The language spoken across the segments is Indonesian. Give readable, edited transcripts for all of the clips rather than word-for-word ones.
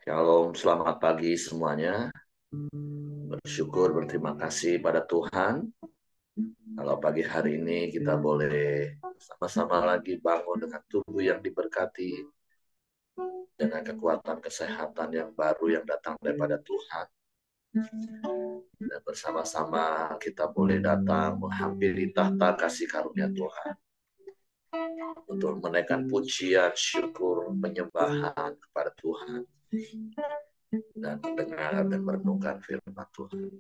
Shalom, selamat pagi semuanya. Bersyukur, berterima kasih pada Tuhan. Kalau pagi hari ini kita boleh sama-sama lagi bangun dengan tubuh yang diberkati, dengan kekuatan kesehatan yang baru yang datang daripada Tuhan. Dan bersama-sama kita boleh datang menghampiri tahta kasih karunia Tuhan. Untuk menaikkan pujian, syukur, penyembahan kepada Tuhan. Dan mendengar dan merenungkan firman Tuhan.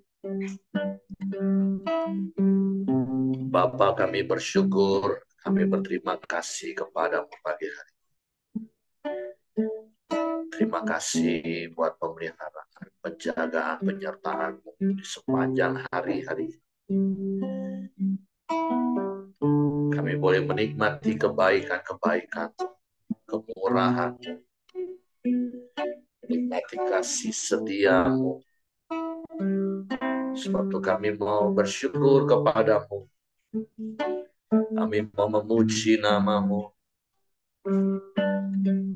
Bapa, kami bersyukur, kami berterima kasih kepadamu pagi hari. Terima kasih buat pemeliharaan, penjagaan, penyertaan-mu di sepanjang hari-hari. Kami boleh menikmati kebaikan-kebaikan, kemurahan, menikmati kasih setiamu. Sebab itu kami mau bersyukur kepadamu. Kami mau memuji namamu.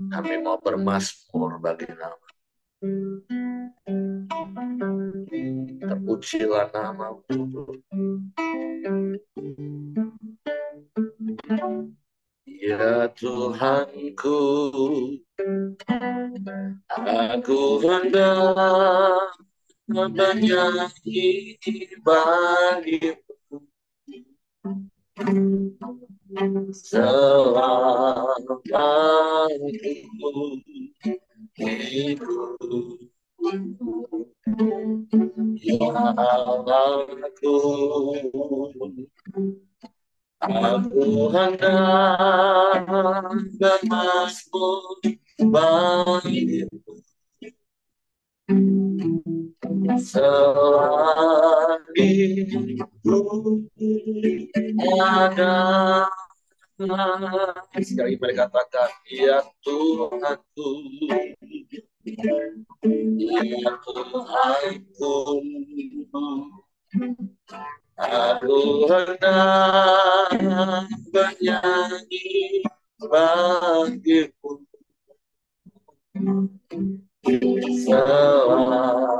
Kami mau bermazmur bagi nama. Terpujilah namamu. Ya Tuhanku, aku hendak bernyanyi bagimu selama hidup. Ya Allahku, aku hendak bermazmur bagimu selagi ada. Sekali mereka katakan, ya Tuhanku, ya Tuhanku, aku hendak bernyanyi bagimu selama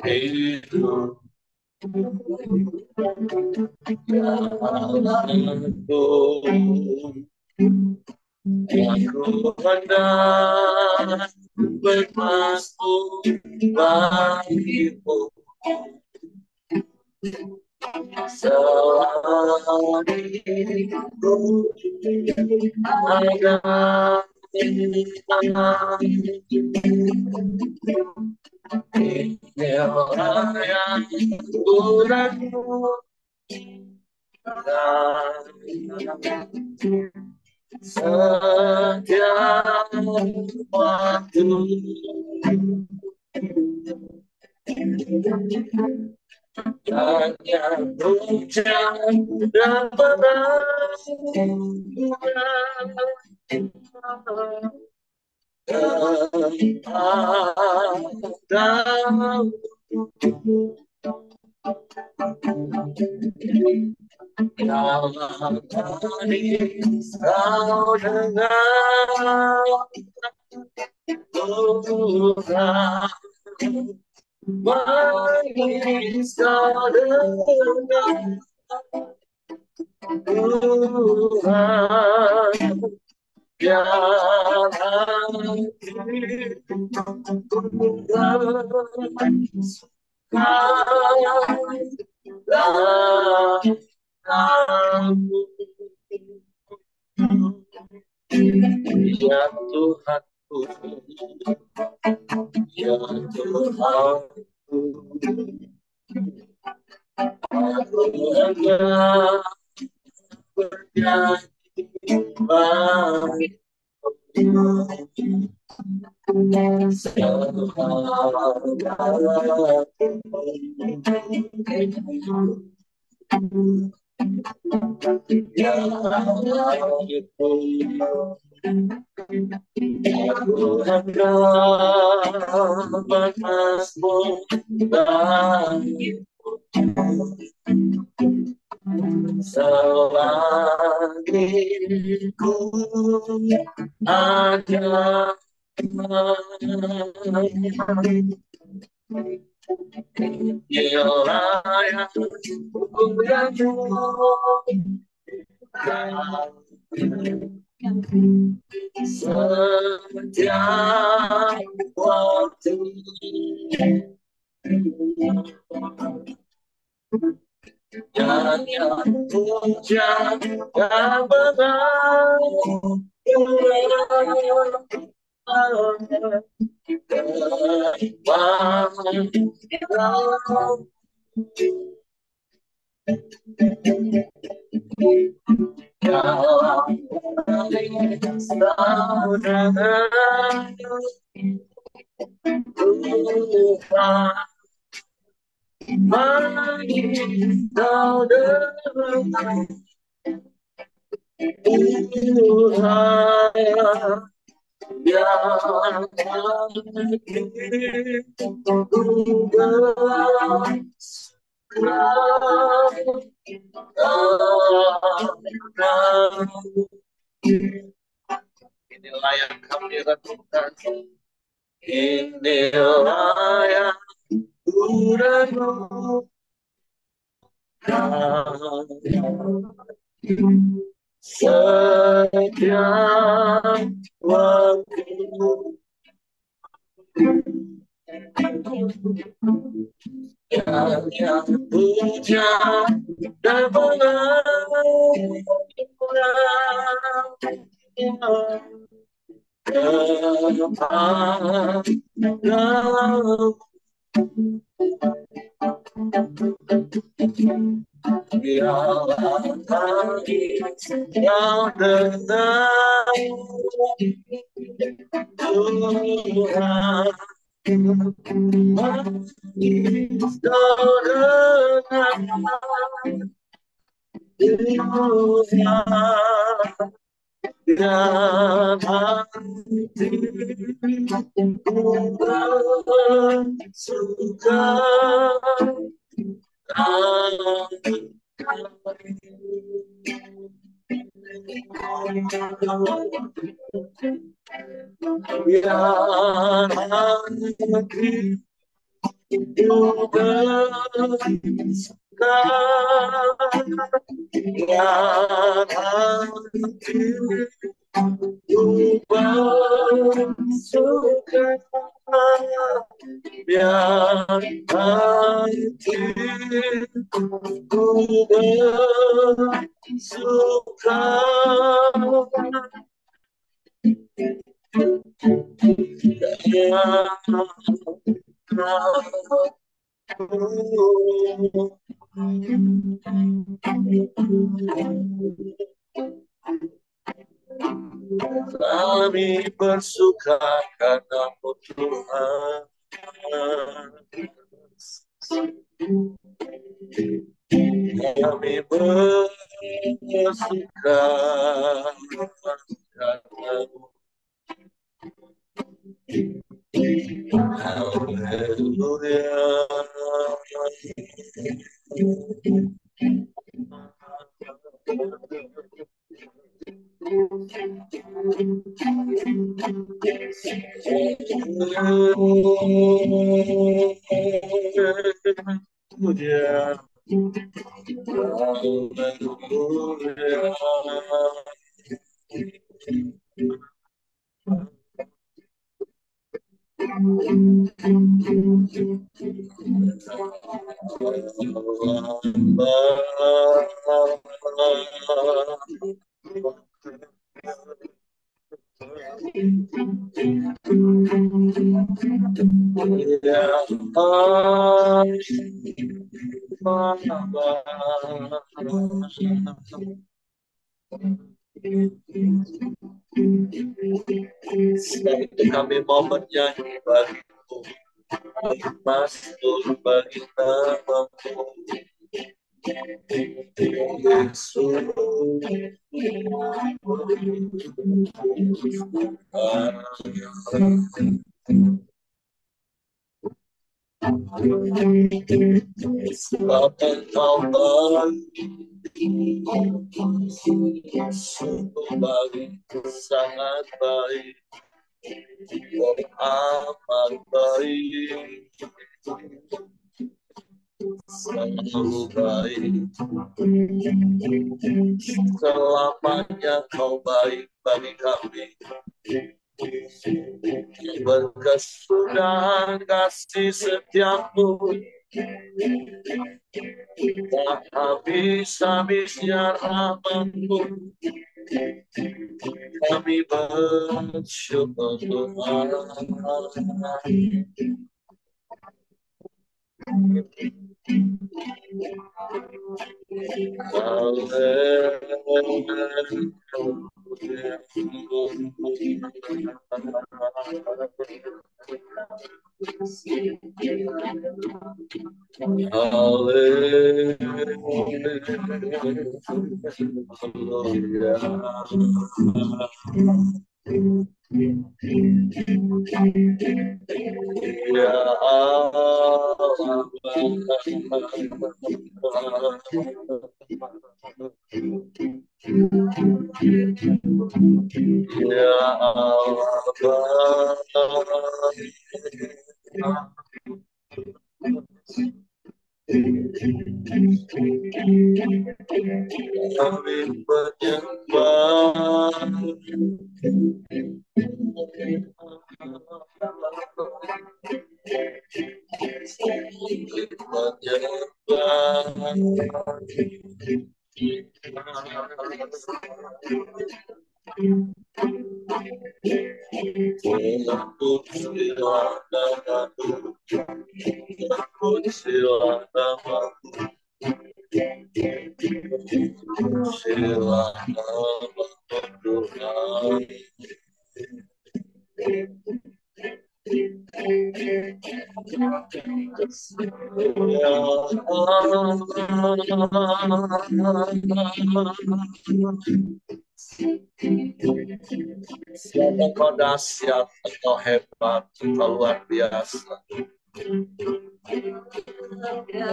hidup. Ya Allahku, aku hendak bermazmur bagimu selagi ada. Inilah yang kurangku setiap waktu. Hanya hujan dan beras dan dalam tadi kau dengar Tuhan, menangis kau dengar Tuhan, jangan ya Tuhanku, ya Tuhanku, aku hendak bernyanyi bagimu ya Allahku, aku hendak bermazmur bagimu selagi ku ada. Dialah yang setiap waktu. Jangan puja dan inilah yang kami lakukan. Inilah yang ku setiap waktu. Yang puja dan biarlah kami yang dengar Tuhan. Dan hatiku suka biar hatiku biar hatiku suka biar hatiku suka. Kami bersuka karena-Mu Tuhan. Kami bersuka karena-Mu. Haleluya. Sebab itu kami mau bernyanyi bagimu, Mazmur bagi nama-Mu, Yesus. Sebab Engkau baik, sungguh baik, sangat baik, amat baik, selalu baik. Selamanya Kau baik bagi kami. Berkesudahan kasih setiamu, tak habis-habisnya rahmat-Mu. Kami bersyukur Tuhan. Ya Allah, ya Allah, kami menyembah. Siapa Kau dahsyat, Engkau hebat, Engkau luar biasa.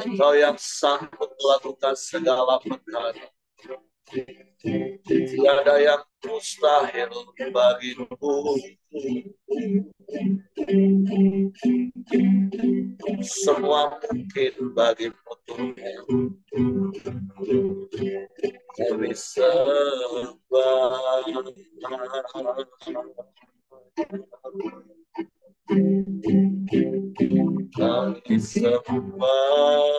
Engkau yang sanggup melakukan segala perkara. Tiada yang mustahil bagimu. Semua mungkin bagimu Tuhan. Kami sembah. Kami sembah.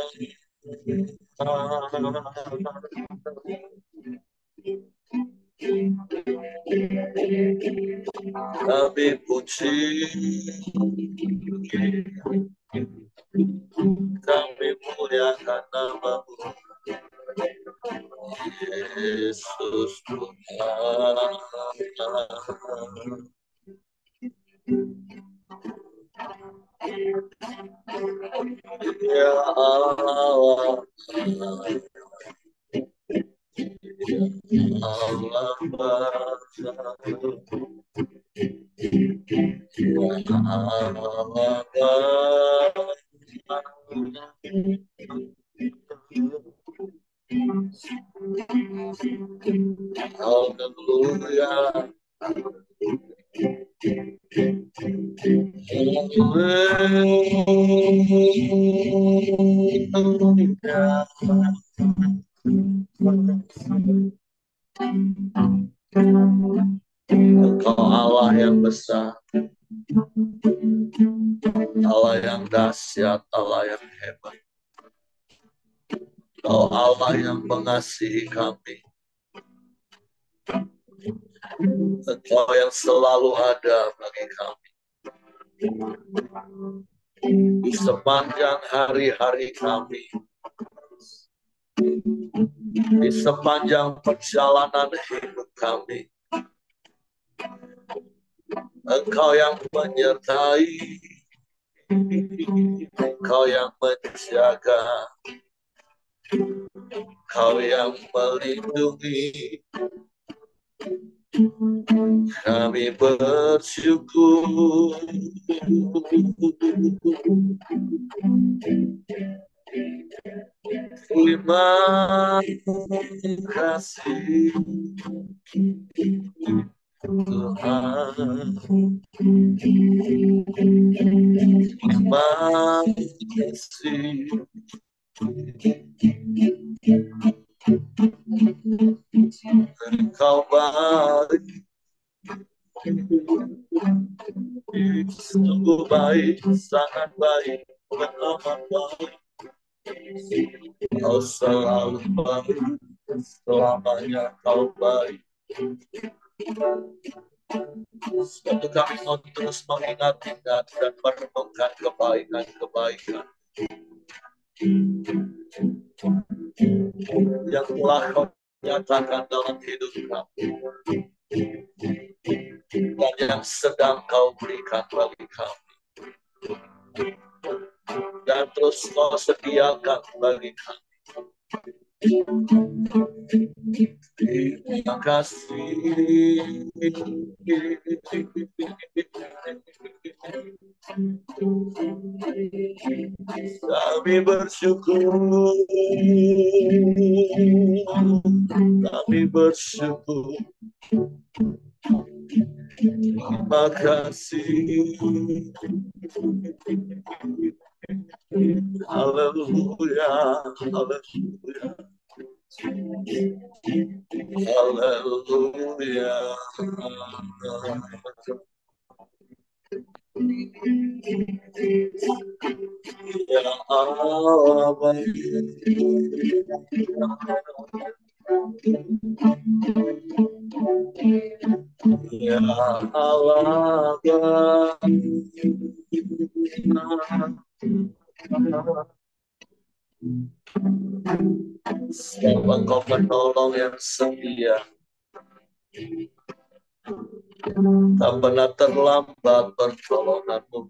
Kami puji, kami muliakan nama-Mu, Yesus Tuhan. Ya Allah, Allah Bapa, ya Allah Haleluya. Engkau Allah yang besar, Allah yang dahsyat, Allah yang hebat. Engkau Allah yang mengasihi kami. Engkau yang selalu ada bagi kami. Di sepanjang hari-hari kami, di sepanjang perjalanan hidup kami, Engkau yang menyertai, Engkau yang menjaga, Engkau yang melindungi, Kami bersyukur. Terima kasih Tuhan. Terima kasih. Engkau baik, sungguh baik, sangat baik, amat baik. Kau selalu baik, selamanya kau baik. Sebab kami mau terus mengingat-ingat dan merenungkan kebaikan-kebaikan yang telah kau nyatakan dalam hidup kami dan yang sedang kau berikan bagi kami dan terus kau sediakan bagi kami. Terima kasih. Kami bersyukur. Kami bersyukur. Terima kasih. Haleluya. Haleluya. Haleluya. Ya Allah. Ya Allah. Sebab Engkau penolong yang setia, tak pernah terlambat pertolonganmu.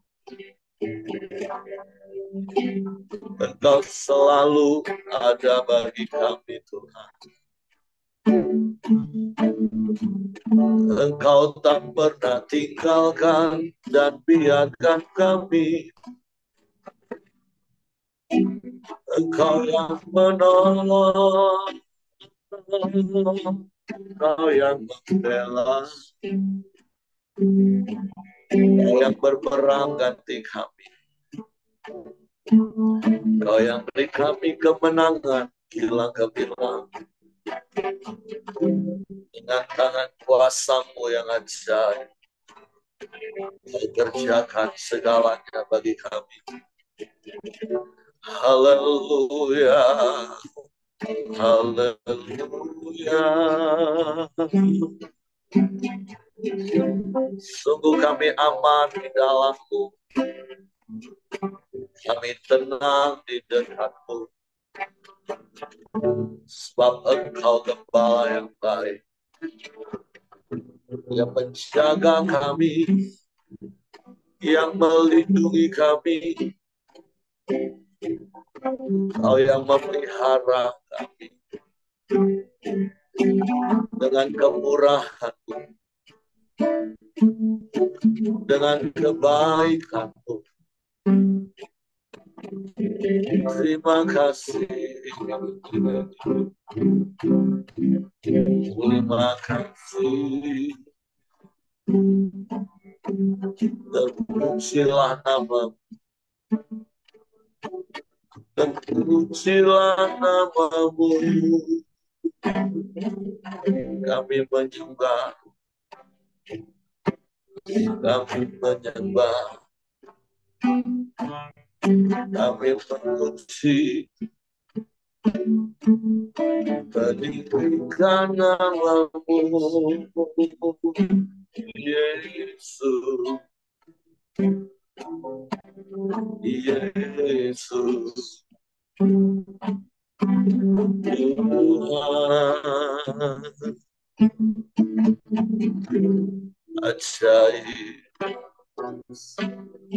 Engkau selalu ada bagi kami, Tuhan. Engkau tak pernah tinggalkan dan biarkan kami. Engkau yang menolong, Engkau yang membela, Engkau yang berperang ganti kami. Engkau yang beri kami kemenangan gila gemilang dengan tangan kuasa-Mu yang ajaib. Kau kerjakan segalanya bagi kami. Haleluya. Haleluya. Sungguh kami aman di dalam-Mu. Kami tenang di dekat-Mu. Sebab Engkau Gembala yang baik, yang menjaga kami, yang melindungi kami. Engkau yang memelihara kami dengan kemurahan-Mu, dengan kebaikan-Mu. Terima kasih. Terima kasih. Terpujilah nama-Mu. Terpujilah nama-Mu. Kami menyembah. Kami menyembah. Kami memuji. Peninggikan nama-Mu, Yesus. Yesus. Tuhan. Ajaib.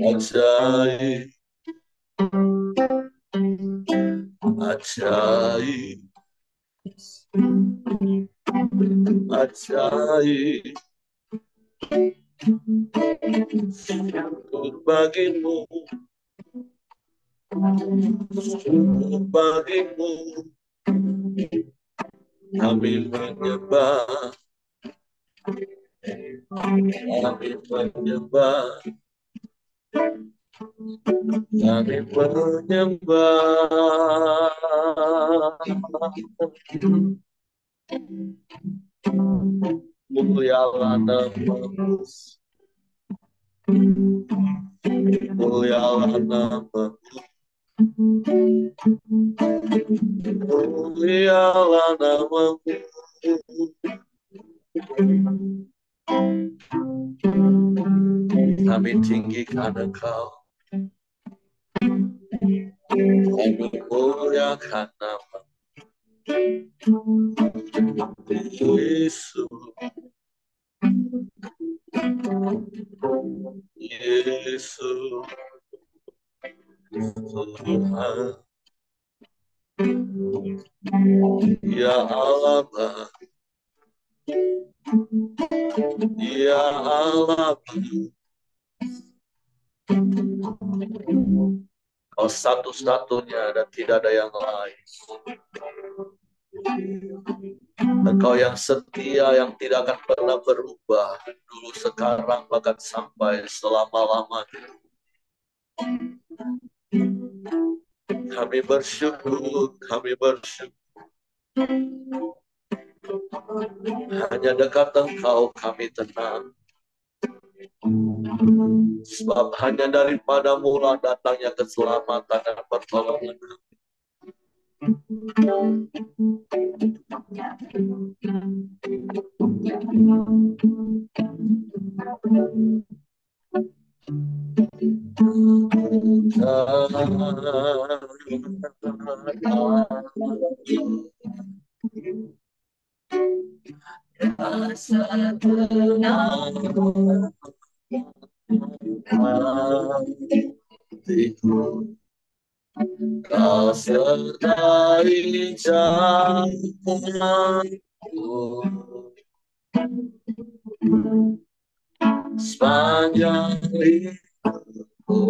Ajaib. Ajaib. ajaib bagimu, bagimu kami menyembah, kami menyembah, kami menyembah. Mulialah namamu, mulialah namamu, mulialah namamu. Kami tinggikan Engkau, kami muliakan namamu, Yesus, Yesus, Tuhan, ya Allah, ya Allah, Kau satu-satunya dan tidak ada yang lain. Engkau yang setia, yang tidak akan pernah berubah, dulu, sekarang, bahkan sampai selama-lamanya. Kami bersyukur, kami bersyukur. Hanya dekat Engkau kami tenang. Sebab hanya daripadamu lah datangnya keselamatan dan pertolongan. Kau sertai jalanku sepanjang hidupku.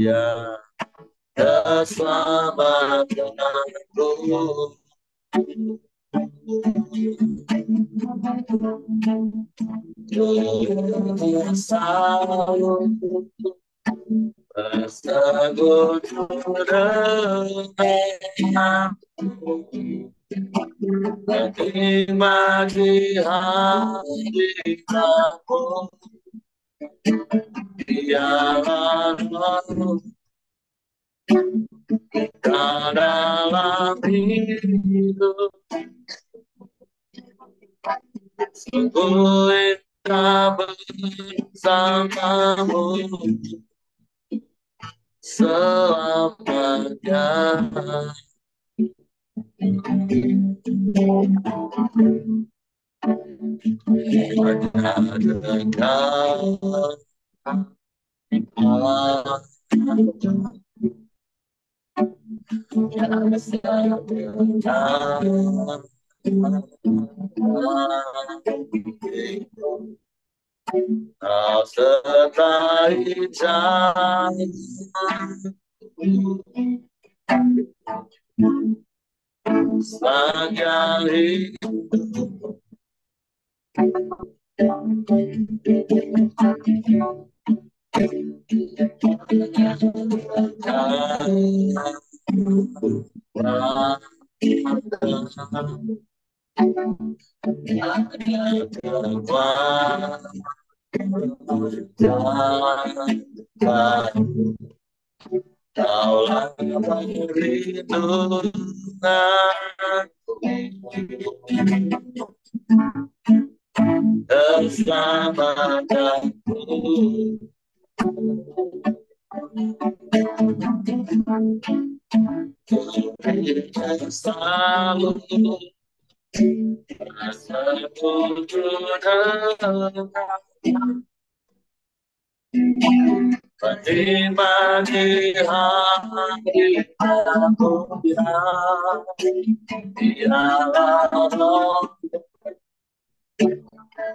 Ya, keselamatanku. Bersegut dengan menikmati hadiratmu, biarlah dalam hidup sungguh indah bersamamu selamanya. Hanya dekat Allah, kau sertai jalan sepanjang hidup. Kaulah perlindunganku, keselamatanku. Selalu rasaku menerima di hati aku, biarlah roh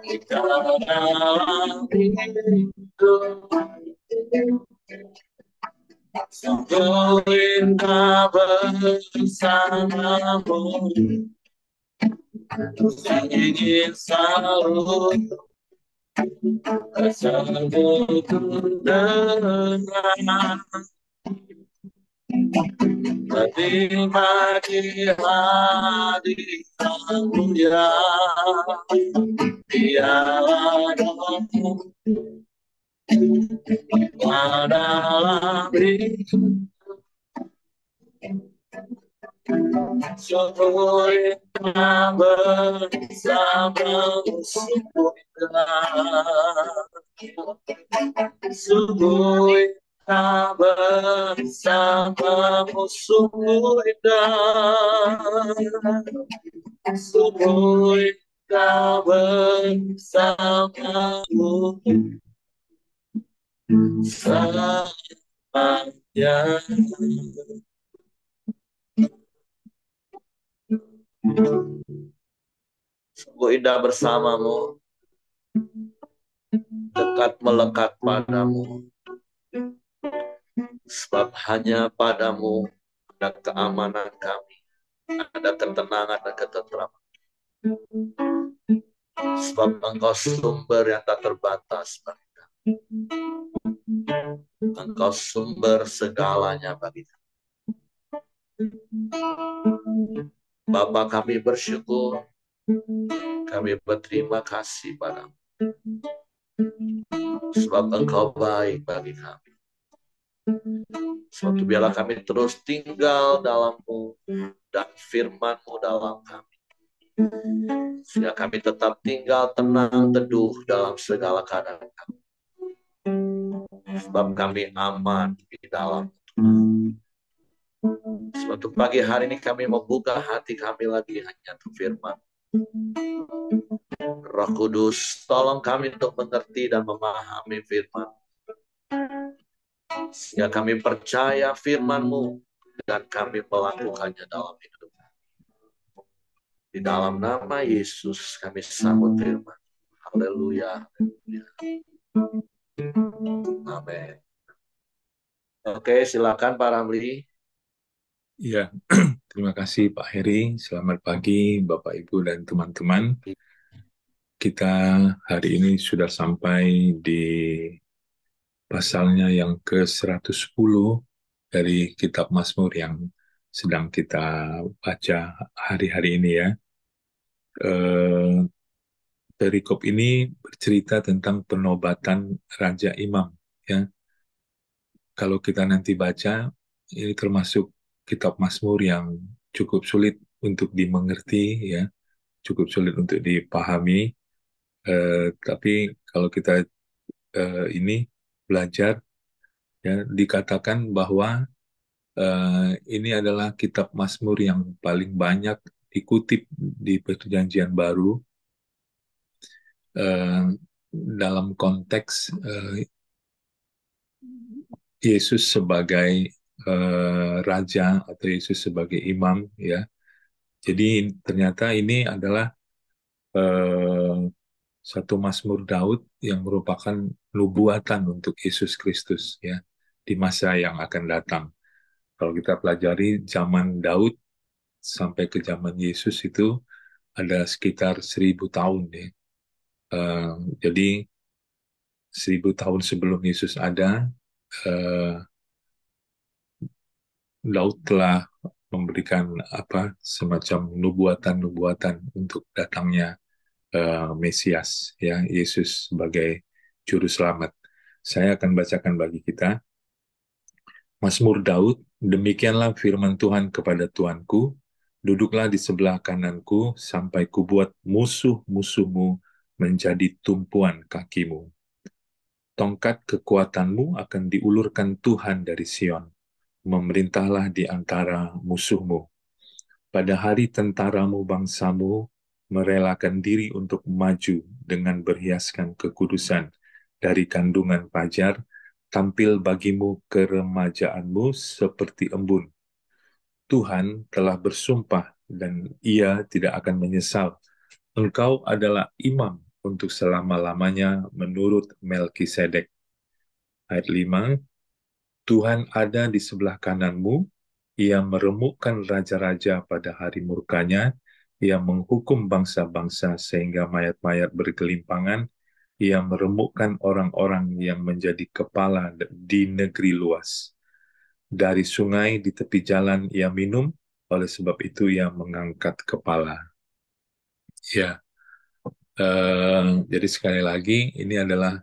di dalam diriku. Sungguh indah bersamamu, ingin selalu bersekutu dengan menikmati hadiratmu ya, biarlah rohmu dalam diriku. Sungguh indah bersamamu, sungguh indah, sungguh indah bersamamu, sungguh indah, sungguh indah bersamamu selamanya. Sungguh indah bersamamu, dekat melekat padamu, sebab hanya padamu ada keamanan kami, ada ketenangan dan ketenteraman. Sebab Engkau sumber yang tak terbatas bagi kami. Engkau sumber segalanya bagi kami. Bapa, kami bersyukur, kami berterima kasih padamu, sebab Engkau baik bagi kami. Sebab itu biarlah kami terus tinggal dalam-Mu dan firman-Mu dalam kami, sehingga kami tetap tinggal tenang teduh dalam segala keadaan kami. Sebab kami aman di dalam Tuhan. Sebab itu pagi hari ini kami membuka hati kami lagi hanya untuk firman. Roh Kudus, tolong kami untuk mengerti dan memahami firman, sehingga kami percaya firman-Mu dan kami melakukannya dalam hidup. Di dalam nama Yesus kami sambut firman. Haleluya. Amin. Oke, silakan Pak Ramli. Ya, terima kasih Pak Heri. Selamat pagi Bapak Ibu dan teman-teman. Kita hari ini sudah sampai di pasalnya yang ke-110 dari kitab Mazmur yang sedang kita baca hari-hari ini ya. Perikop ini bercerita tentang penobatan Raja Imam ya. Kalau kita nanti baca, ini termasuk kitab Mazmur yang cukup sulit untuk dimengerti ya, cukup sulit untuk dipahami. Tapi kalau kita ini belajar ya, dikatakan bahwa ini adalah kitab Mazmur yang paling banyak dikutip di Perjanjian Baru dalam konteks Yesus sebagai raja atau Yesus sebagai imam ya. Jadi ternyata ini adalah satu Mazmur Daud yang merupakan nubuatan untuk Yesus Kristus ya di masa yang akan datang. Kalau kita pelajari zaman Daud sampai ke zaman Yesus itu ada sekitar 1000 tahun ya. Jadi 1000 tahun sebelum Yesus ada, Daud telah memberikan semacam nubuatan-nubuatan untuk datangnya Mesias, ya Yesus sebagai juru selamat. Saya akan bacakan bagi kita Mazmur Daud. Demikianlah firman Tuhan kepada Tuanku, Duduklah di sebelah kananku sampai kubuat musuh-musuhmu menjadi tumpuan kakimu. Tongkat kekuatanmu akan diulurkan Tuhan dari Sion. Memerintahlah di antara musuhmu. Pada hari tentaramu bangsamu merelakan diri untuk maju dengan berhiaskan kekudusan dari kandungan fajar, tampil bagimu keremajaanmu seperti embun. Tuhan telah bersumpah dan ia tidak akan menyesal. Engkau adalah imam untuk selama-lamanya menurut Melkisedek. Ayat 5, Tuhan ada di sebelah kananmu, ia meremukkan raja-raja pada hari murkanya, ia menghukum bangsa-bangsa sehingga mayat-mayat bergelimpangan, ia meremukkan orang-orang yang menjadi kepala di negeri luas. Dari sungai di tepi jalan ia minum, oleh sebab itu ia mengangkat kepala. Ya, jadi sekali lagi ini adalah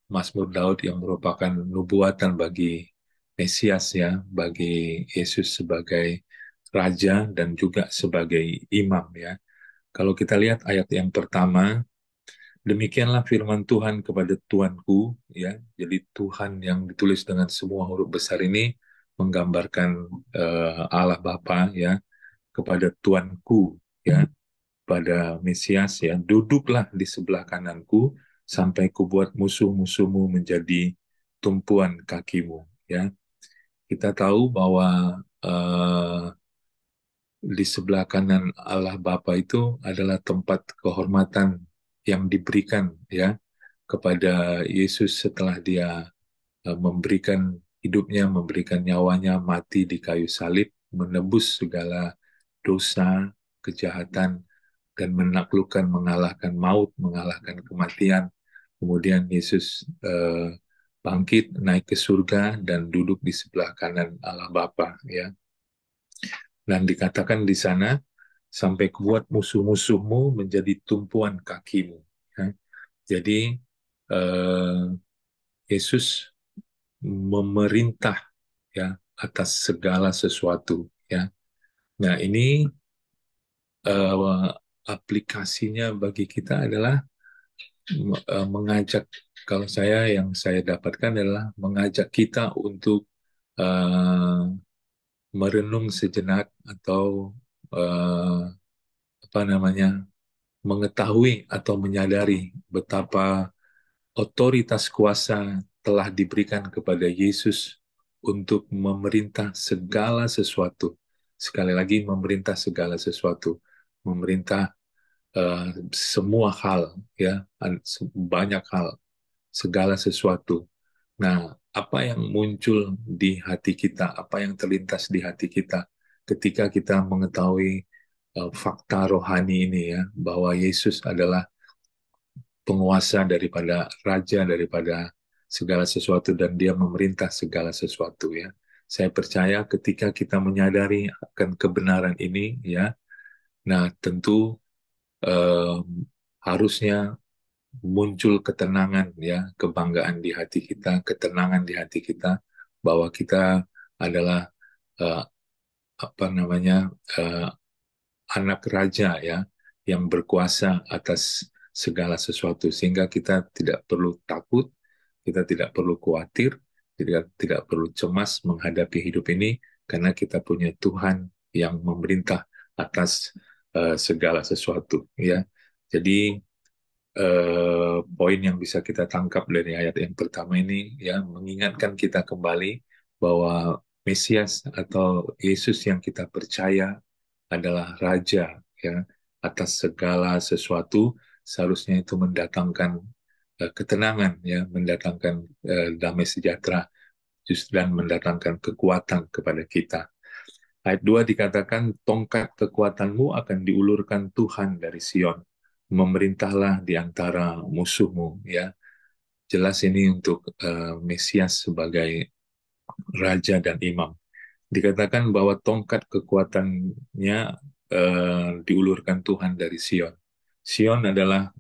Mazmur Daud yang merupakan nubuatan bagi Mesias ya, bagi Yesus sebagai Raja dan juga sebagai Imam ya. Kalau kita lihat ayat yang pertama, demikianlah firman Tuhan kepada Tuanku ya. Jadi Tuhan yang ditulis dengan semua huruf besar ini menggambarkan Allah Bapa ya, kepada Tuanku ya, pada Mesias ya, duduklah di sebelah kananku sampai kubuat musuh-musuhmu menjadi tumpuan kakimu ya. Kita tahu bahwa di sebelah kanan Allah Bapa itu adalah tempat kehormatan yang diberikan ya kepada Yesus setelah dia memberikan hidupnya, memberikan nyawanya mati di kayu salib, menebus segala dosa, kejahatan, dan menaklukkan, mengalahkan maut, mengalahkan kematian. Kemudian Yesus bangkit, naik ke surga, dan duduk di sebelah kanan Allah Bapa. Ya. Dan dikatakan di sana, sampai kuat musuh-musuhmu menjadi tumpuan kakimu. Ya. Jadi Yesus memerintah ya atas segala sesuatu. Ya. Nah ini aplikasinya bagi kita adalah mengajak, kalau yang saya dapatkan adalah mengajak kita untuk uh, merenung sejenak atau uh, apa namanya, mengetahui atau menyadari betapa otoritas kuasa telah diberikan kepada Yesus untuk memerintah segala sesuatu. Sekali lagi, memerintah segala sesuatu, memerintah semua hal, ya, banyak hal, segala sesuatu. Nah, apa yang muncul di hati kita, apa yang terlintas di hati kita ketika kita mengetahui fakta rohani ini ya, bahwa Yesus adalah penguasa daripada raja, daripada segala sesuatu, dan dia memerintah segala sesuatu ya. Saya percaya ketika kita menyadari akan kebenaran ini ya, nah tentu eh, harusnya muncul ketenangan ya, kebanggaan di hati kita, ketenangan di hati kita bahwa kita adalah eh, apa namanya, eh, anak raja ya, yang berkuasa atas segala sesuatu, sehingga kita tidak perlu takut, kita tidak perlu khawatir, tidak perlu cemas menghadapi hidup ini karena kita punya Tuhan yang memerintah atas segala sesuatu ya. Jadi poin yang bisa kita tangkap dari ayat yang pertama ini ya, mengingatkan kita kembali bahwa Mesias atau Yesus yang kita percaya adalah Raja ya atas segala sesuatu, seharusnya itu mendatangkan ketenangan ya, mendatangkan damai sejahtera justru, dan mendatangkan kekuatan kepada kita. Ayat 2 dikatakan, tongkat kekuatanmu akan diulurkan Tuhan dari Sion. Memerintahlah di antara musuhmu. Ya, jelas ini untuk Mesias sebagai Raja dan Imam. Dikatakan bahwa tongkat kekuatannya diulurkan Tuhan dari Sion. Sion adalah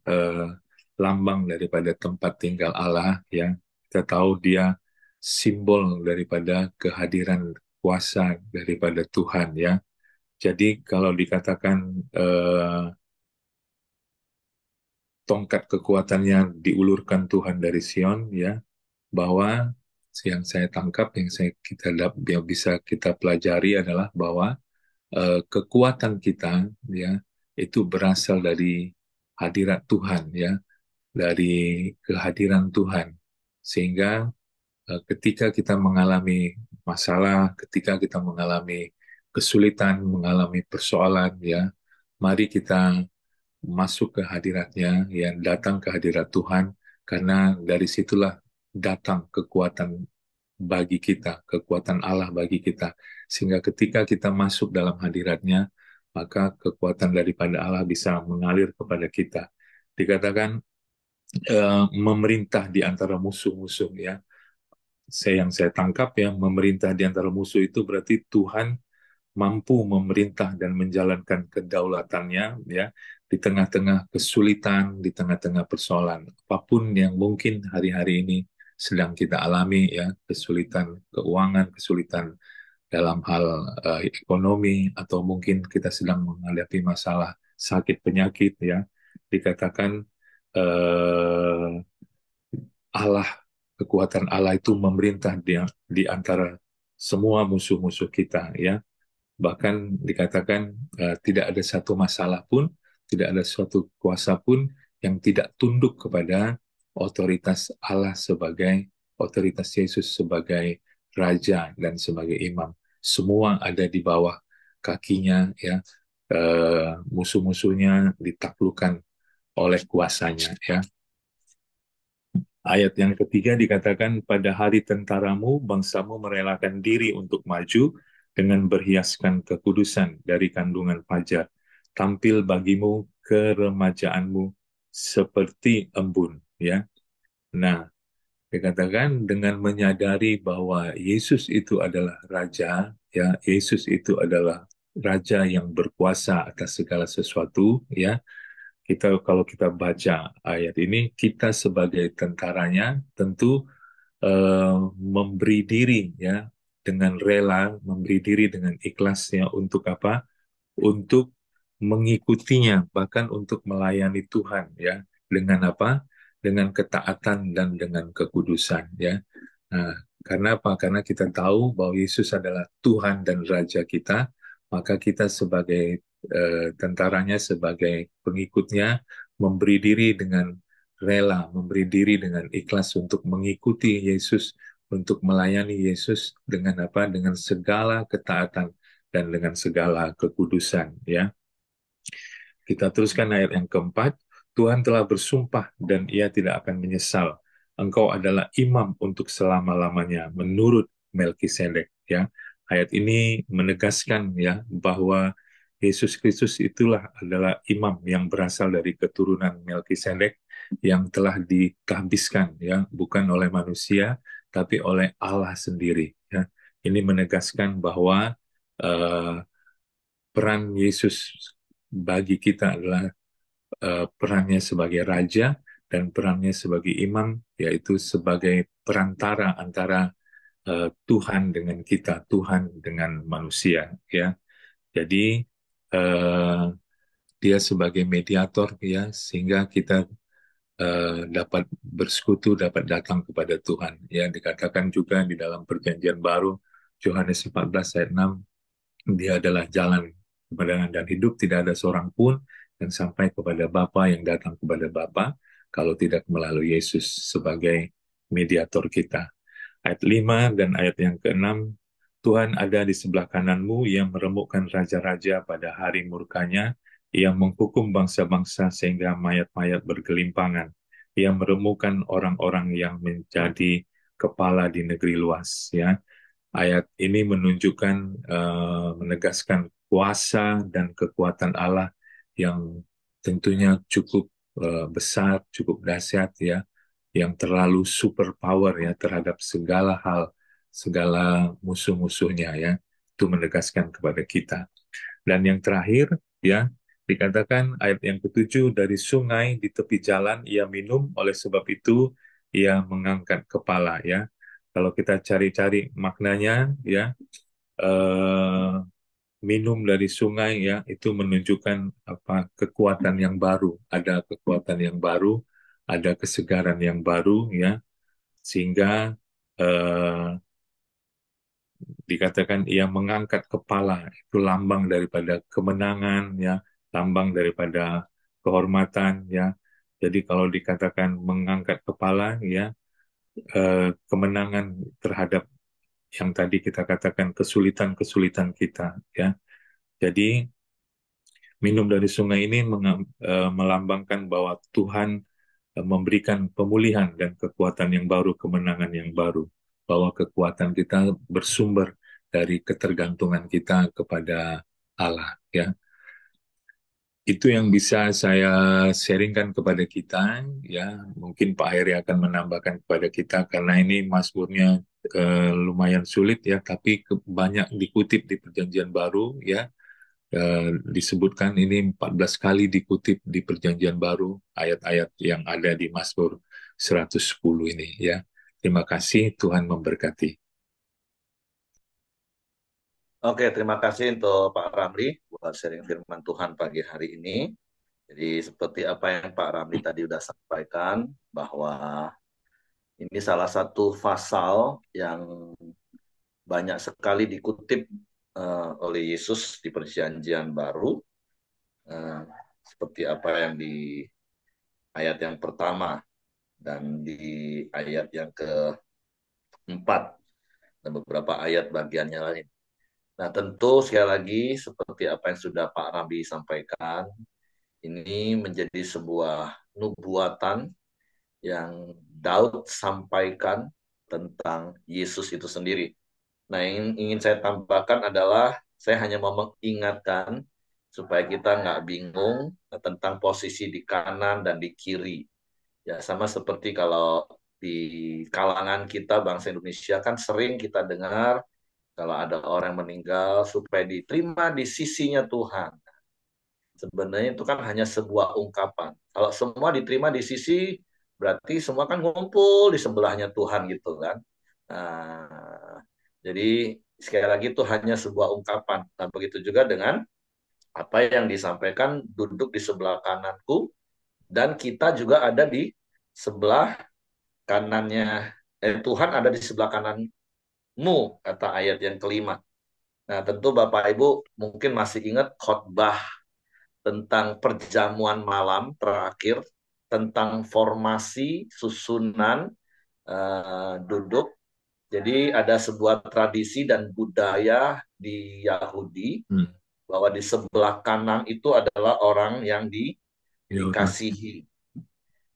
lambang daripada tempat tinggal Allah. Ya, kita tahu dia simbol daripada kehadiran kuasa daripada Tuhan. Ya, Jadi kalau dikatakan tongkat kekuatannya diulurkan Tuhan dari Sion, ya, bahwa yang saya tangkap, yang bisa kita pelajari adalah bahwa kekuatan kita, ya, itu berasal dari hadirat Tuhan, ya, dari kehadiran Tuhan. Sehingga ketika kita mengalami masalah, ketika kita mengalami kesulitan, mengalami persoalan, ya, mari kita masuk ke hadiratnya, ya, datang ke hadirat Tuhan, karena dari situlah datang kekuatan bagi kita, kekuatan Allah bagi kita. Sehingga ketika kita masuk dalam hadiratnya, maka kekuatan daripada Allah bisa mengalir kepada kita. Dikatakan memerintah di antara musuh-musuh, ya. Yang saya tangkap, ya, memerintah di antara musuh itu berarti Tuhan mampu memerintah dan menjalankan kedaulatannya, ya, di tengah-tengah kesulitan, di tengah-tengah persoalan apapun yang mungkin hari-hari ini sedang kita alami, ya, kesulitan keuangan, kesulitan dalam hal ekonomi, atau mungkin kita sedang menghadapi masalah sakit penyakit, ya, dikatakan eh, Allah, kekuatan Allah itu memerintah di antara semua musuh-musuh kita, ya. Bahkan dikatakan tidak ada satu masalah pun, tidak ada suatu kuasa pun yang tidak tunduk kepada otoritas Allah sebagai otoritas Yesus sebagai Raja dan sebagai Imam. Semua ada di bawah kakinya, ya. Musuh-musuhnya ditaklukkan oleh kuasanya, ya. Ayat yang ketiga dikatakan, pada hari tentaramu, bangsamu merelakan diri untuk maju dengan berhiaskan kekudusan dari kandungan fajar. Tampil bagimu keremajaanmu seperti embun. Ya, nah, dikatakan dengan menyadari bahwa Yesus itu adalah Raja, ya, Yesus itu adalah Raja yang berkuasa atas segala sesuatu, ya. Kalau kita baca ayat ini, kita sebagai tentaranya tentu memberi diri, ya, dengan rela, memberi diri dengan ikhlas, ya, untuk apa? Untuk mengikutinya, bahkan untuk melayani Tuhan, ya, dengan apa? Dengan ketaatan dan dengan kekudusan, ya. Nah, karena apa? Karena kita tahu bahwa Yesus adalah Tuhan dan Raja kita, maka kita sebagai tentaranya, sebagai pengikutnya, memberi diri dengan rela, memberi diri dengan ikhlas untuk mengikuti Yesus, untuk melayani Yesus dengan apa? Dengan segala ketaatan dan dengan segala kekudusan, ya. Kita teruskan ayat yang keempat. Tuhan telah bersumpah dan ia tidak akan menyesal. Engkau adalah imam untuk selama-lamanya menurut Melkisedek, ya. Ayat ini menegaskan, ya, bahwa Yesus Kristus itulah adalah imam yang berasal dari keturunan Melkisedek yang telah ditahbiskan, ya, bukan oleh manusia tapi oleh Allah sendiri, ya. Ini menegaskan bahwa eh, peran Yesus bagi kita adalah perannya sebagai raja dan perannya sebagai imam, yaitu sebagai perantara antara Tuhan dengan kita, Tuhan dengan manusia, ya. Jadi eh, dia sebagai mediator, ya, sehingga kita dapat bersekutu, dapat datang kepada Tuhan. Ya, dikatakan juga di dalam Perjanjian Baru, Yohanes 14 ayat 6, dia adalah jalan, kebenaran dan hidup, tidak ada seorang pun yang sampai kepada Bapa, yang datang kepada Bapa kalau tidak melalui Yesus sebagai mediator kita. Ayat 5 dan ayat yang ke-6, Tuhan ada di sebelah kananmu, yang meremukkan raja-raja pada hari murkanya, yang menghukum bangsa-bangsa sehingga mayat-mayat bergelimpangan, yang meremukkan orang-orang yang menjadi kepala di negeri luas, ya. Ayat ini menunjukkan, menegaskan kuasa dan kekuatan Allah yang tentunya cukup besar, cukup dahsyat, ya, yang terlalu super power, ya, terhadap segala hal, segala musuh-musuhnya, ya. Itu menegaskan kepada kita. Dan yang terakhir, ya, dikatakan ayat yang ketujuh, dari sungai di tepi jalan ia minum, oleh sebab itu ia mengangkat kepala, ya. Kalau kita cari-cari maknanya, ya, eh, minum dari sungai ya, itu menunjukkan apa kekuatan yang baru, ada kekuatan yang baru, ada kesegaran yang baru ya, sehingga eh, dikatakan ia mengangkat kepala, itu lambang daripada kemenangan ya, lambang daripada kehormatan ya. Jadi kalau dikatakan mengangkat kepala ya, kemenangan terhadap yang tadi kita katakan kesulitan-kesulitan kita ya. Jadi minum dari sungai ini melambangkan bahwa Tuhan memberikan pemulihan dan kekuatan yang baru, kemenangan yang baru, bahwa kekuatan kita bersumber dari ketergantungan kita kepada Allah ya. Itu yang bisa saya sharingkan kepada kita ya. Mungkin Pak Heri akan menambahkan kepada kita karena ini Mazmurnya lumayan sulit ya, tapi banyak dikutip di Perjanjian Baru ya. Disebutkan ini 14 kali dikutip di Perjanjian Baru ayat-ayat yang ada di Mazmur 110 ini ya. Terima kasih, Tuhan memberkati. Oke, terima kasih untuk Pak Ramli buat sharing firman Tuhan pagi hari ini. Jadi seperti apa yang Pak Ramli tadi sudah sampaikan, bahwa ini salah satu pasal yang banyak sekali dikutip oleh Yesus di Perjanjian Baru, eh, seperti apa yang di ayat yang pertama dan di ayat yang keempat dan beberapa ayat bagiannya lain. Nah, tentu sekali lagi seperti apa yang sudah Pak Ramli sampaikan, ini menjadi sebuah nubuatan yang Daud sampaikan tentang Yesus itu sendiri. Nah, yang ingin saya tambahkan adalah saya hanya mau mengingatkan supaya kita nggak bingung tentang posisi di kanan dan di kiri. Ya, sama seperti kalau di kalangan kita bangsa Indonesia kan sering kita dengar kalau ada orang meninggal supaya diterima di sisinya Tuhan. Sebenarnya itu kan hanya sebuah ungkapan. Kalau semua diterima di sisi, berarti semua kan ngumpul di sebelahnya Tuhan gitu kan. Nah, jadi sekali lagi itu hanya sebuah ungkapan. Nah, begitu juga dengan apa yang disampaikan duduk di sebelah kananku dan kita juga ada di sebelah kanannya. Tuhan ada di sebelah kananmu, kata ayat yang kelima. Nah, tentu Bapak Ibu mungkin masih ingat khotbah tentang perjamuan malam terakhir, tentang formasi susunan duduk. Jadi ada sebuah tradisi dan budaya di Yahudi bahwa di sebelah kanan itu adalah orang yang Dihormati. dikasihi.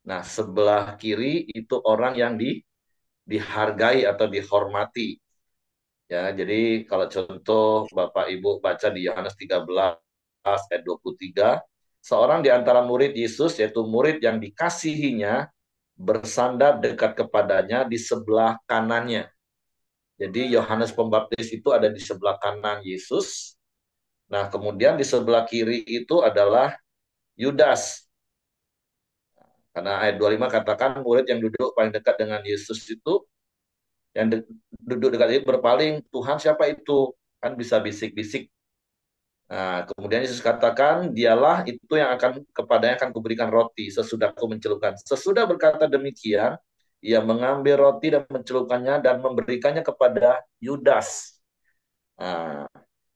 Nah, sebelah kiri itu orang yang dihargai atau dihormati. Ya, jadi kalau contoh Bapak Ibu baca di Yohanes 13 ayat 23, seorang di antara murid Yesus, yaitu murid yang dikasihinya, bersandar dekat kepadanya di sebelah kanannya. Jadi Yohanes Pembaptis itu ada di sebelah kanan Yesus. Nah, kemudian di sebelah kiri itu adalah Yudas. Karena ayat 25 katakan murid yang duduk paling dekat dengan Yesus itu, yang duduk dekat itu berpaling, Tuhan siapa itu? Kan bisa bisik-bisik. Nah, kemudian Yesus katakan, dialah itu yang akan kepadanya akan kuberikan roti sesudah aku mencelupkan. Sesudah berkata demikian, ia mengambil roti dan mencelupkannya dan memberikannya kepada Yudas, nah,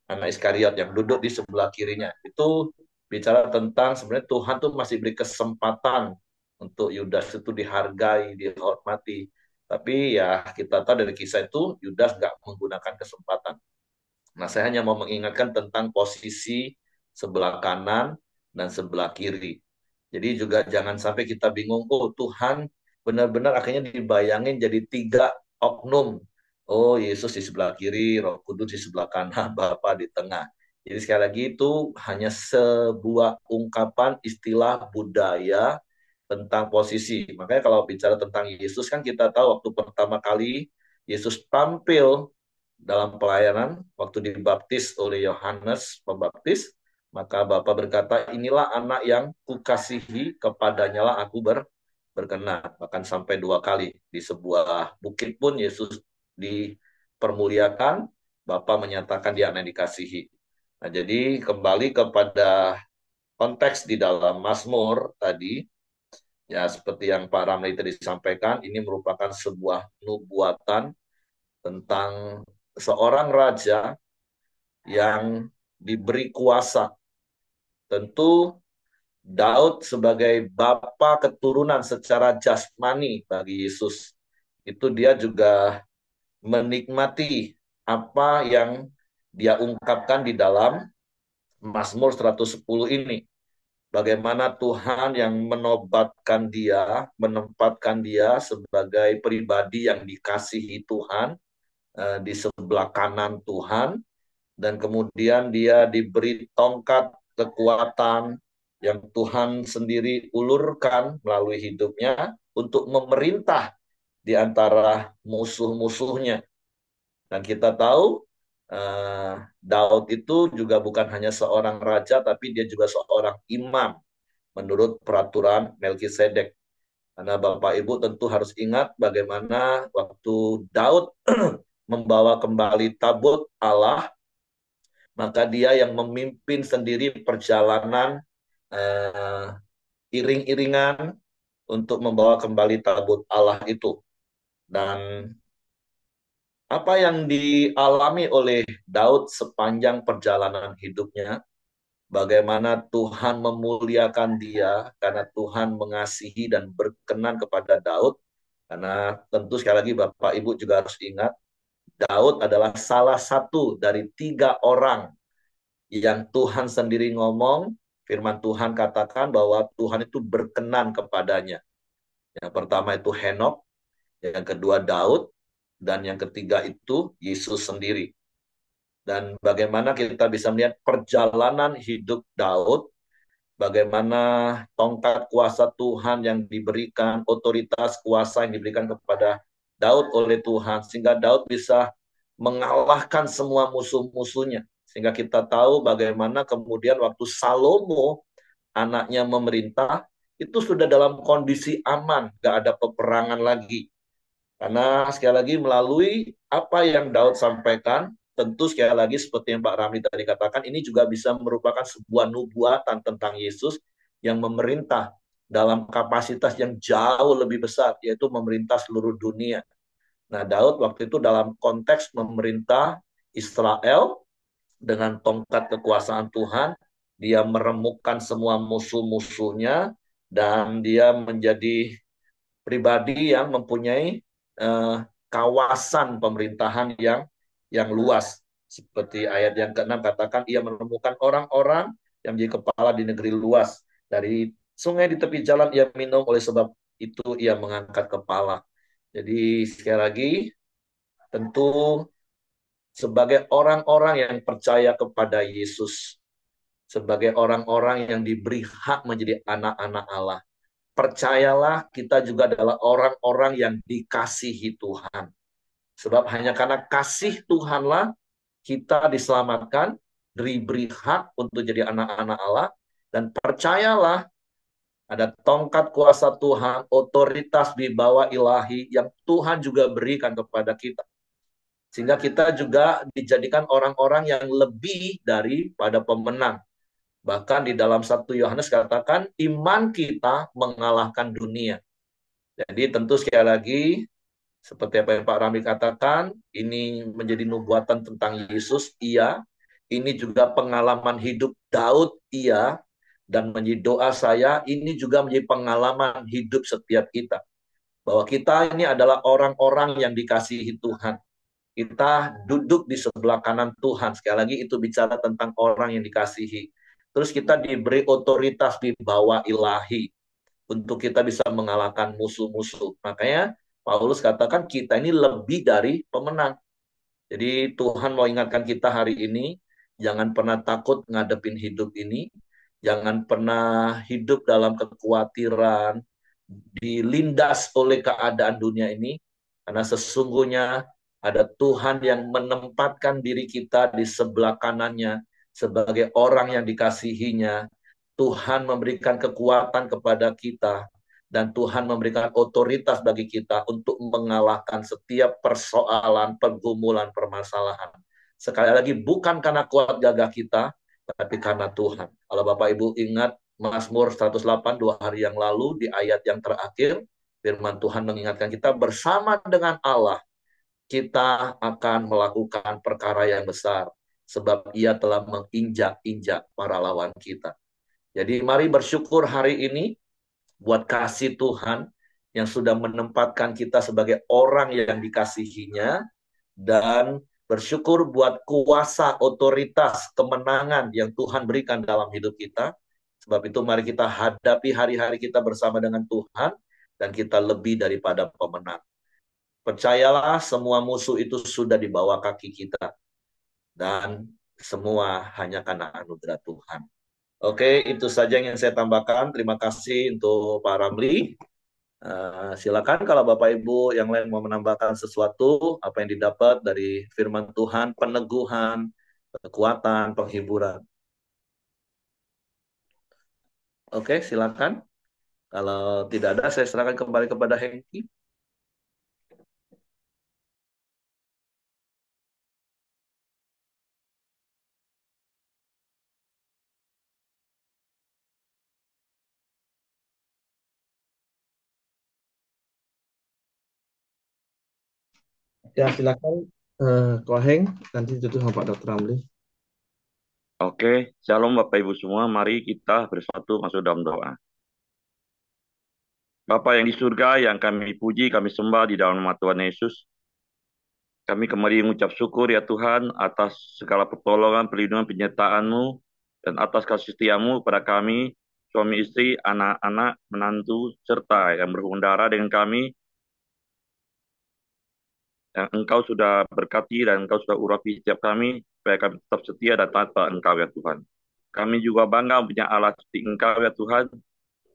anak Iskariot yang duduk di sebelah kirinya. Itu bicara tentang sebenarnya Tuhan tuh masih beri kesempatan untuk Yudas itu dihargai, dihormati. Tapi ya kita tahu dari kisah itu Yudas nggak menggunakan kesempatan. Nah, saya hanya mau mengingatkan tentang posisi sebelah kanan dan sebelah kiri. Jadi juga jangan sampai kita bingung, oh Tuhan benar-benar akhirnya dibayangin jadi tiga oknum. Oh, Yesus di sebelah kiri, Roh Kudus di sebelah kanan, Bapa di tengah. Jadi sekali lagi itu hanya sebuah ungkapan istilah budaya tentang posisi. Makanya kalau bicara tentang Yesus kan kita tahu waktu pertama kali Yesus tampil dalam pelayanan waktu dibaptis oleh Yohanes Pembaptis, maka Bapa berkata, inilah anak yang kukasihi, kepadanya lah aku berkenan. Bahkan sampai dua kali di sebuah bukit pun Yesus dipermuliakan, Bapa menyatakan dia anak yang dikasihi. Nah, jadi kembali kepada konteks di dalam Mazmur tadi, ya seperti yang Pak Ramli tadi sampaikan, ini merupakan sebuah nubuatan tentang seorang raja yang diberi kuasa. Tentu Daud sebagai bapa keturunan secara jasmani bagi Yesus, itu dia juga menikmati apa yang dia ungkapkan di dalam Mazmur 110 ini. Bagaimana Tuhan yang menobatkan dia, menempatkan dia sebagai pribadi yang dikasihi Tuhan, di sebelah kanan Tuhan, dan kemudian dia diberi tongkat kekuatan yang Tuhan sendiri ulurkan melalui hidupnya untuk memerintah di antara musuh-musuhnya. Dan kita tahu Daud itu juga bukan hanya seorang raja, tapi dia juga seorang imam menurut peraturan Melkisedek. Karena Bapak Ibu tentu harus ingat bagaimana waktu Daud membawa kembali tabut Allah, maka dia yang memimpin sendiri perjalanan eh, iring-iringan untuk membawa kembali tabut Allah itu. Dan apa yang dialami oleh Daud sepanjang perjalanan hidupnya, bagaimana Tuhan memuliakan dia karena Tuhan mengasihi dan berkenan kepada Daud. Karena tentu sekali lagi Bapak Ibu juga harus ingat, Daud adalah salah satu dari 3 orang yang Tuhan sendiri ngomong, firman Tuhan katakan bahwa Tuhan itu berkenan kepadanya. Yang pertama itu Henok, yang kedua Daud, dan yang ketiga itu Yesus sendiri. Dan bagaimana kita bisa melihat perjalanan hidup Daud, bagaimana tongkat kuasa Tuhan yang diberikan, otoritas kuasa yang diberikan kepada Daud oleh Tuhan, sehingga Daud bisa mengalahkan semua musuh-musuhnya. Sehingga kita tahu bagaimana kemudian waktu Salomo anaknya memerintah, itu sudah dalam kondisi aman, gak ada peperangan lagi. Karena sekali lagi melalui apa yang Daud sampaikan, tentu sekali lagi seperti yang Pak Ramli tadi katakan, ini juga bisa merupakan sebuah nubuatan tentang Yesus yang memerintah dalam kapasitas yang jauh lebih besar, yaitu memerintah seluruh dunia. Nah, Daud waktu itu dalam konteks memerintah Israel dengan tongkat kekuasaan Tuhan, dia meremukkan semua musuh-musuhnya, dan dia menjadi pribadi yang mempunyai kawasan pemerintahan yang luas. Seperti ayat yang ke-6 katakan, ia menemukan orang-orang yang menjadi kepala di negeri luas. Dari sungai di tepi jalan ia minum, oleh sebab itu ia mengangkat kepala. Jadi sekali lagi, tentu sebagai orang-orang yang percaya kepada Yesus, sebagai orang-orang yang diberi hak menjadi anak-anak Allah, percayalah kita juga adalah orang-orang yang dikasihi Tuhan. Sebab hanya karena kasih Tuhanlah kita diselamatkan, diberi hak untuk jadi anak-anak Allah, dan percayalah ada tongkat kuasa Tuhan, otoritas di bawah ilahi yang Tuhan juga berikan kepada kita. Sehingga kita juga dijadikan orang-orang yang lebih daripada pemenang. Bahkan di dalam 1 Yohanes katakan, iman kita mengalahkan dunia. Jadi tentu sekali lagi, seperti apa yang Pak Ramli katakan, ini menjadi nubuatan tentang Yesus, iya. Ini juga pengalaman hidup Daud, iya. Dan menjadi doa saya, ini juga menjadi pengalaman hidup setiap kita. Bahwa kita ini adalah orang-orang yang dikasihi Tuhan. Kita duduk di sebelah kanan Tuhan. Sekali lagi itu bicara tentang orang yang dikasihi. Terus kita diberi otoritas di bawah ilahi untuk kita bisa mengalahkan musuh-musuh. Makanya Paulus katakan kita ini lebih dari pemenang. Jadi Tuhan mau ingatkan kita hari ini, jangan pernah takut ngadepin hidup ini, jangan pernah hidup dalam kekhawatiran, dilindas oleh keadaan dunia ini, karena sesungguhnya ada Tuhan yang menempatkan diri kita di sebelah kanannya sebagai orang yang dikasihinya. Tuhan memberikan kekuatan kepada kita, dan Tuhan memberikan otoritas bagi kita untuk mengalahkan setiap persoalan, pergumulan, permasalahan. Sekali lagi, bukan karena kuat gagah kita, tapi karena Tuhan. Kalau Bapak Ibu ingat Mazmur 108 2 hari yang lalu, di ayat yang terakhir, firman Tuhan mengingatkan kita bersama dengan Allah, kita akan melakukan perkara yang besar. Sebab ia telah menginjak-injak para lawan kita. Jadi mari bersyukur hari ini buat kasih Tuhan yang sudah menempatkan kita sebagai orang yang dikasihinya, dan bersyukur buat kuasa, otoritas, kemenangan yang Tuhan berikan dalam hidup kita. Sebab itu mari kita hadapi hari-hari kita bersama dengan Tuhan, dan kita lebih daripada pemenang. Percayalah, semua musuh itu sudah di bawah kaki kita, dan semua hanya karena anugerah Tuhan. Oke, itu saja yang saya tambahkan. Terima kasih untuk Pak Ramli. Silakan kalau Bapak Ibu yang lain mau menambahkan sesuatu, apa yang didapat dari firman Tuhan, peneguhan, kekuatan, penghiburan. Oke, silakan. Kalau tidak ada, saya serahkan kembali kepada Hengki. Ya, silakan Koheng, nanti ditutup sama Pak Dr. Ramli. Oke, shalom Bapak Ibu semua. Mari kita bersatu masuk dalam doa. Bapa yang di surga, yang kami puji, kami sembah di dalam nama Tuhan Yesus. Kami kembali mengucap syukur ya Tuhan atas segala pertolongan, perlindungan, penyertaan-Mu, dan atas kasih setia-Mu kepada kami, suami istri, anak-anak, menantu, serta yang berhubung darah dengan kami, yang Engkau sudah berkati dan Engkau sudah urapi setiap kami, supaya kami tetap setia dan taat pada Engkau ya Tuhan. Kami juga bangga punya Allah seperti Engkau ya Tuhan,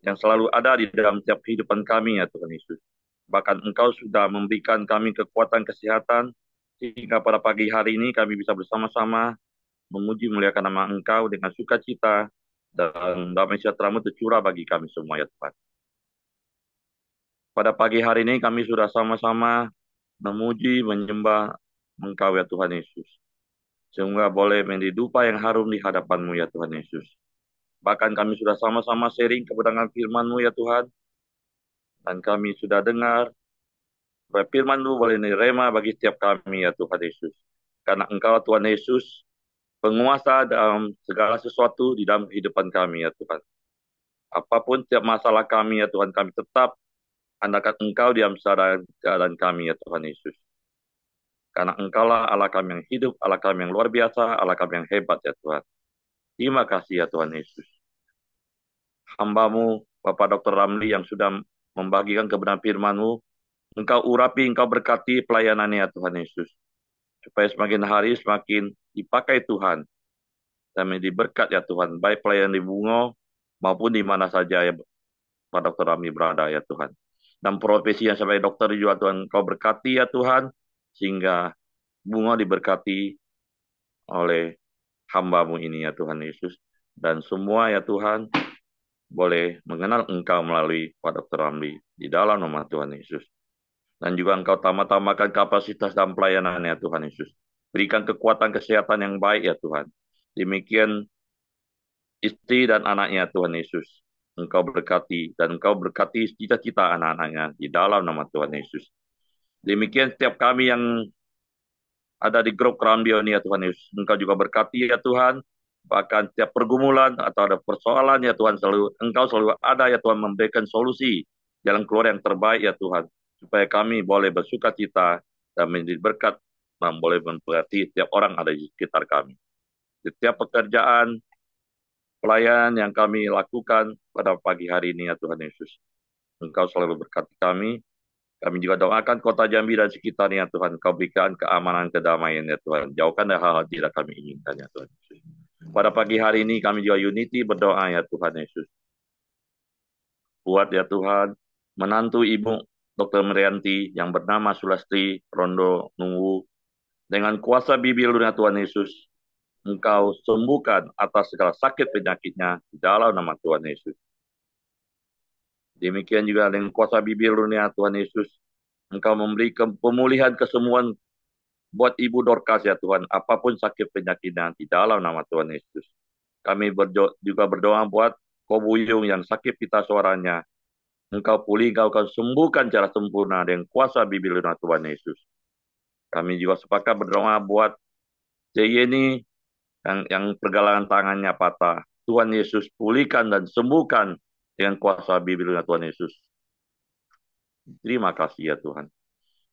yang selalu ada di dalam setiap kehidupan kami ya Tuhan Yesus. Bahkan Engkau sudah memberikan kami kekuatan kesehatan, sehingga pada pagi hari ini kami bisa bersama-sama memuji muliakan nama Engkau dengan sukacita, dan damai sejahtera-Mu tercurah bagi kami semua ya Tuhan. Pada pagi hari ini kami sudah sama-sama memuji, menyembah Engkau ya Tuhan Yesus. Sehingga boleh menjadi dupa yang harum di hadapan-Mu ya Tuhan Yesus. Bahkan kami sudah sama-sama sharing kebenaran firman-Mu ya Tuhan. Dan kami sudah dengar supaya firman-Mu boleh direma bagi setiap kami ya Tuhan Yesus. Karena Engkau Tuhan Yesus, penguasa dalam segala sesuatu di dalam kehidupan kami ya Tuhan. Apapun setiap masalah kami ya Tuhan, kami tetap andalkan Engkau di dalam jalan kami ya Tuhan Yesus. Karena Engkaulah Allah kami yang hidup, Allah kami yang luar biasa, Allah kami yang hebat ya Tuhan. Terima kasih ya Tuhan Yesus. Hamba-Mu, Bapak Dr. Ramli yang sudah membagikan kebenaran firman-Mu, Engkau urapi, Engkau berkati pelayanannya ya Tuhan Yesus. Supaya semakin hari semakin dipakai Tuhan. Dan menjadi berkat ya Tuhan. Baik pelayanan di Bungo maupun di mana saja ya Pak Dr. Ramli berada ya Tuhan. Dan profesi yang sampai dokter juga Tuhan, Engkau berkati ya Tuhan. Sehingga Bungo diberkati oleh hamba-Mu ini ya Tuhan Yesus. Dan semua ya Tuhan boleh mengenal Engkau melalui Pak Dr. Ramli di dalam nama Tuhan Yesus. Dan juga Engkau tambahkan kapasitas dan pelayanan ya Tuhan Yesus. Berikan kekuatan kesehatan yang baik ya Tuhan. Demikian istri dan anaknya Tuhan Yesus. Engkau berkati dan Engkau berkati cita-cita anak-anaknya di dalam nama Tuhan Yesus. Demikian setiap kami yang ada di grup Rambi ini ya Tuhan Yesus. Engkau juga berkati ya Tuhan. Bahkan setiap pergumulan atau ada persoalan ya Tuhan, Engkau selalu ada ya Tuhan memberikan solusi, jalan keluar yang terbaik ya Tuhan. Supaya kami boleh bersuka cita dan menjadi berkat dan boleh memberkati setiap orang ada di sekitar kami. Setiap pekerjaan, pelayanan yang kami lakukan pada pagi hari ini ya Tuhan Yesus. Engkau selalu berkati kami. Kami juga doakan kota Jambi dan sekitarnya Tuhan. Kau berikan keamanan, kedamaian ya Tuhan. Jauhkan dari hal-hal tidak kami inginkan ya Tuhan Yesus. Pada pagi hari ini kami juga unity berdoa ya Tuhan Yesus. Buat ya Tuhan, menantu Ibu Dr. Merianti yang bernama Sulastri Rondo Nunggu. Dengan kuasa bibir ya Tuhan Yesus, Engkau sembuhkan atas segala sakit penyakitnya di dalam nama Tuhan Yesus. Demikian juga dengan kuasa bibir ya Tuhan Yesus, Engkau memberi pemulihan kesembuhan buat Ibu Dorcas ya Tuhan, apapun sakit penyakitnya di dalam nama Tuhan Yesus. Kami juga berdoa buat Kobuyung yang sakit pita suaranya. Engkau pulih, Engkau akan sembuhkan secara sempurna dengan kuasa bimbingan Tuhan Yesus. Kami juga sepakat berdoa buat Yeni yang pergelangan tangannya patah. Tuhan Yesus pulihkan dan sembuhkan dengan kuasa bimbingan Tuhan Yesus. Terima kasih ya Tuhan.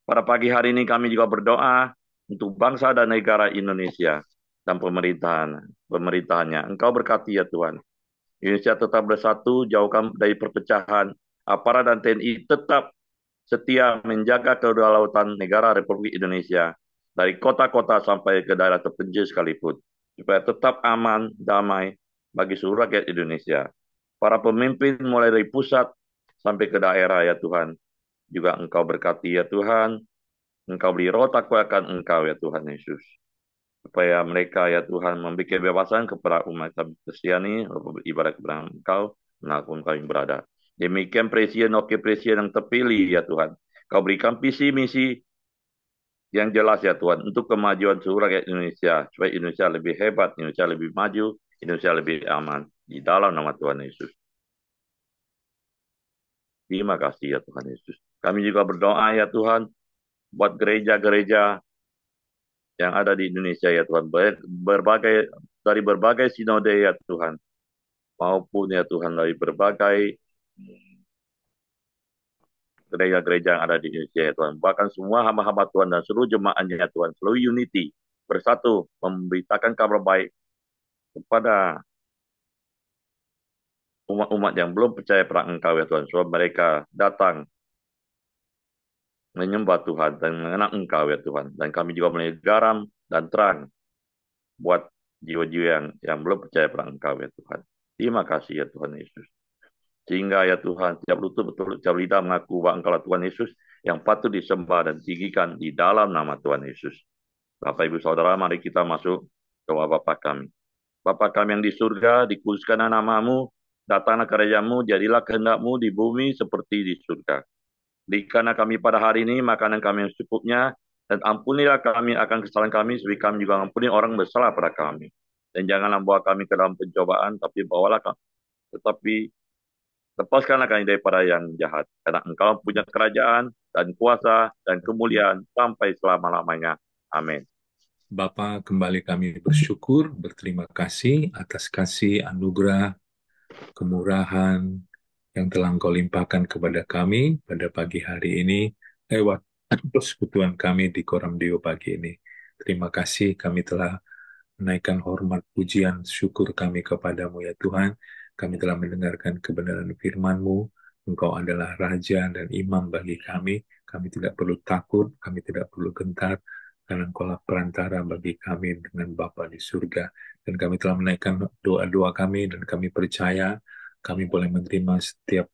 Pada pagi hari ini kami juga berdoa untuk bangsa dan negara Indonesia dan pemerintahannya. Engkau berkati ya Tuhan. Indonesia tetap bersatu, jauhkan dari perpecahan. Aparat dan TNI tetap setia menjaga kedaulatan negara Republik Indonesia dari kota-kota sampai ke daerah terpencil sekalipun, supaya tetap aman, damai bagi seluruh rakyat Indonesia. Para pemimpin mulai dari pusat sampai ke daerah ya Tuhan. Juga Engkau berkati ya Tuhan. Engkau beri roh takwa akan Engkau ya Tuhan Yesus. Supaya mereka ya Tuhan memberi kebebasan kepada umat Kristiani, ibarat kepada Engkau, menakut kami berada. Demikian presiden, wakil presiden yang terpilih ya Tuhan. Kau berikan visi misi yang jelas ya Tuhan untuk kemajuan seluruh rakyat Indonesia. Supaya Indonesia lebih hebat, Indonesia lebih maju, Indonesia lebih aman. Di dalam nama Tuhan Yesus. Terima kasih ya Tuhan Yesus. Kami juga berdoa ya Tuhan buat gereja-gereja yang ada di Indonesia ya Tuhan. Dari berbagai sinode ya Tuhan. Maupun ya Tuhan dari berbagai gereja-gereja yang ada di Indonesia ya Tuhan. Bahkan semua hamba-hamba Tuhan dan seluruh jemaatnya ya Tuhan. Seluruh unity bersatu memberitakan kabar baik kepada umat-umat yang belum percaya pada Engkau ya Tuhan. Supaya mereka datang menyembah Tuhan dan mengenal Engkau ya Tuhan. Dan kami juga menjadi garam dan terang buat jiwa-jiwa yang belum percaya pada Engkau ya Tuhan. Terima kasih ya Tuhan Yesus. Sehingga ya Tuhan, tiap lutut betul, tiap lidah mengaku bahwa Engkau Tuhan Yesus yang patut disembah dan tinggikan di dalam nama Tuhan Yesus. Bapak Ibu Saudara, mari kita masuk ke Bapa kami. Bapa kami yang di surga, dikuduskanlah namamu, datanglah kerajaanmu, jadilah kehendakmu di bumi seperti di surga. Berikanlah kami pada hari ini makanan kami yang secukupnya, dan ampunilah kami akan kesalahan kami, seperti kami juga ampuni orang bersalah pada kami. Dan janganlah bawa kami ke dalam pencobaan, tapi bawalah kami. Tetapi lepaskanlah kami daripada yang jahat. Karena Engkau punya kerajaan dan kuasa dan kemuliaan sampai selama-lamanya. Amin. Bapa, kembali kami bersyukur, berterima kasih atas kasih, anugerah, kemurahan yang telah Engkau limpahkan kepada kami pada pagi hari ini lewat persekutuan kami di Koram Deo pagi ini. Terima kasih kami telah menaikkan hormat, pujian, syukur kami kepadamu ya Tuhan. Kami telah mendengarkan kebenaran firman-Mu. Engkau adalah Raja dan Imam bagi kami. Kami tidak perlu takut, kami tidak perlu gentar, karena Engkau lah perantara bagi kami dengan Bapa di surga. Dan kami telah menaikkan doa-doa kami, dan kami percaya kami boleh menerima setiap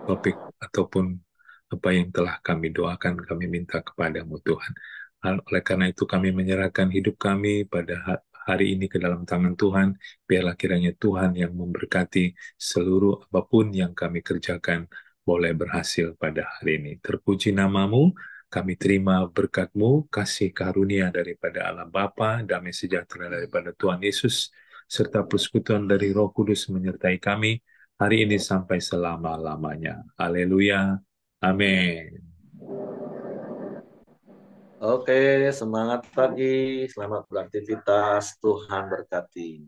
topik ataupun apa yang telah kami doakan, kami minta kepadamu Tuhan. Oleh karena itu kami menyerahkan hidup kami pada hari ini ke dalam tangan Tuhan. Biarlah kiranya Tuhan yang memberkati seluruh apapun yang kami kerjakan boleh berhasil pada hari ini. Terpuji namamu, kami terima berkat-Mu, kasih karunia daripada Allah Bapa, damai sejahtera daripada Tuhan Yesus, serta persekutuan dari Roh Kudus menyertai kami hari ini sampai selama-lamanya. Haleluya. Amin. Oke, semangat pagi, selamat beraktivitas, Tuhan berkati.